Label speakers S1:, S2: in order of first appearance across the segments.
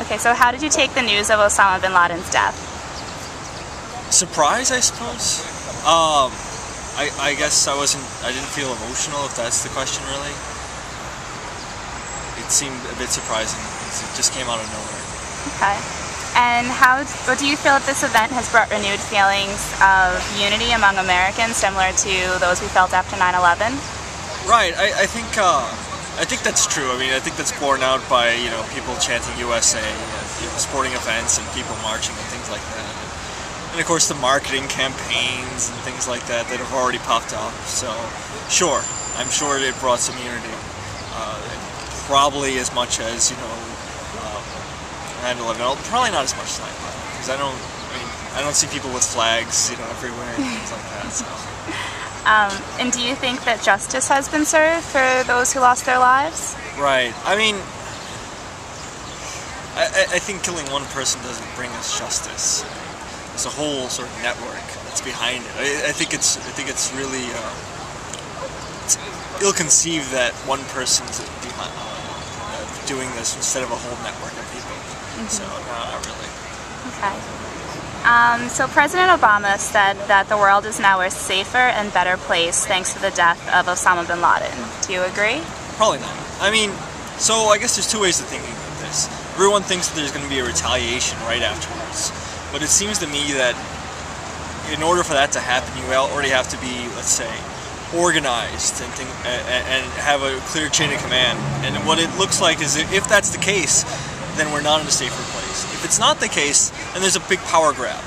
S1: Okay, so how did you take the news of Osama Bin Laden's death?
S2: Surprise, I suppose. I guess I didn't feel emotional, if that's the question, really. It seemed a bit surprising because it just came out of nowhere.
S1: Okay. And what do you feel that this event has brought renewed feelings of unity among Americans, similar to those we felt after 9/11?
S2: Right. I think that's true. I mean, I think that's borne out by people chanting USA, sporting events, and people marching and things like that. And of course, the marketing campaigns and things like that have already popped up. So, sure, I'm sure it brought some unity. Probably as much as 9/11. Probably not as much as 9/11 because I don't see people with flags everywhere and things like that. So.
S1: And do you think that justice has been served for those who lost their lives?
S2: Right. I mean, I think killing one person doesn't bring us justice. There's a whole sort of network that's behind it. I think it's really it's ill-conceived that one person's behind doing this instead of a whole network of people. So no, not really.
S1: Okay. So President Obama said that the world is now a safer and better place thanks to the death of Osama Bin Laden. Do you agree?
S2: Probably not. I mean, so I guess there's two ways of thinking of this. Everyone thinks that there's going to be a retaliation right afterwards. But it seems to me that in order for that to happen, you already have to be, let's say, organized and have a clear chain of command. And what it looks like is if that's the case, then we're not in a safer place. If it's not the case, then there's a big power grab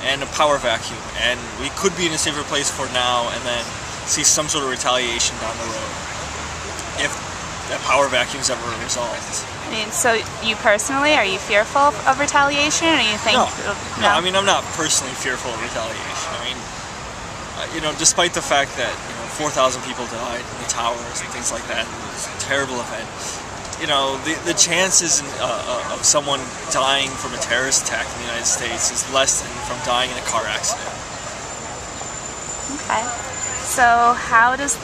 S2: and a power vacuum, and we could be in a safer place for now and then see some sort of retaliation down the road if that power vacuum's ever resolved.
S1: I mean, so you personally, are you fearful of retaliation, or you think...
S2: No, I mean, I'm not personally fearful of retaliation. I mean, despite the fact that 4,000 people died in the towers and things like that, it was a terrible event. The chances of someone dying from a terrorist attack in the United States is less than from dying in a car accident.
S1: Okay. So how does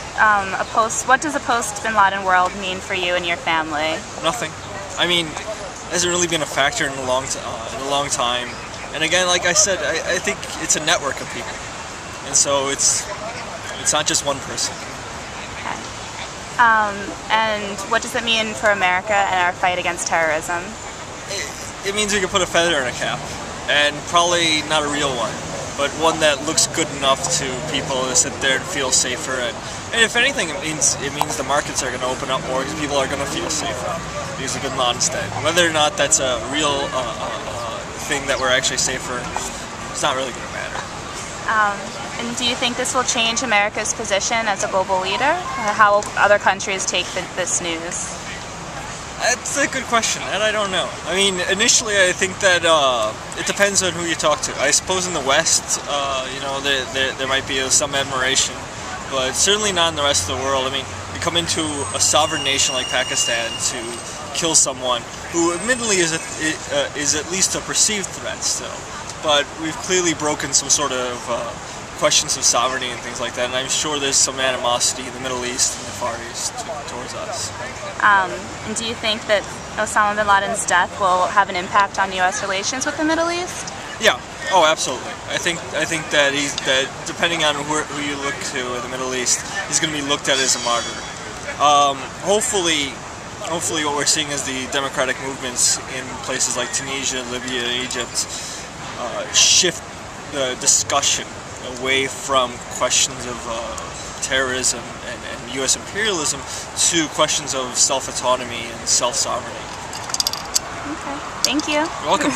S1: what does a post-Bin Laden world mean for you and your family?
S2: Nothing. I mean, it hasn't really been a factor in a long time. And again, like I said, I think it's a network of people, and so it's not just one person.
S1: Okay. And what does it mean for America and our fight against terrorism?
S2: It means we can put a feather in a cap, and probably not a real one, but one that looks good enough to people to sit there and feel safer. And if anything, it means the markets are going to open up more because people are going to feel safer because of Bin Laden's dead. Whether or not that's a real thing that we're actually safer, it's not really going to matter.
S1: And do you think this will change America's position as a global leader? How will other countries take this news?
S2: That's a good question, and I don't know. I mean, initially I think that it depends on who you talk to. I suppose in the West, there might be some admiration, but certainly not in the rest of the world. I mean, you come into a sovereign nation like Pakistan to kill someone who admittedly is at least a perceived threat still, but we've clearly broken some sort of questions of sovereignty and things like that, and I'm sure there's some animosity in the Middle East and the Far East towards us.
S1: And do you think that Osama Bin Laden's death will have an impact on U.S. relations with the Middle East?
S2: Yeah. Oh, absolutely. I think that depending on who you look to in the Middle East, he's going to be looked at as a martyr. Hopefully what we're seeing is the democratic movements in places like Tunisia, Libya, Egypt shift the discussion away from questions of terrorism and U.S. imperialism to questions of self-autonomy and self-sovereignty.
S1: Okay, thank you.
S2: You're welcome.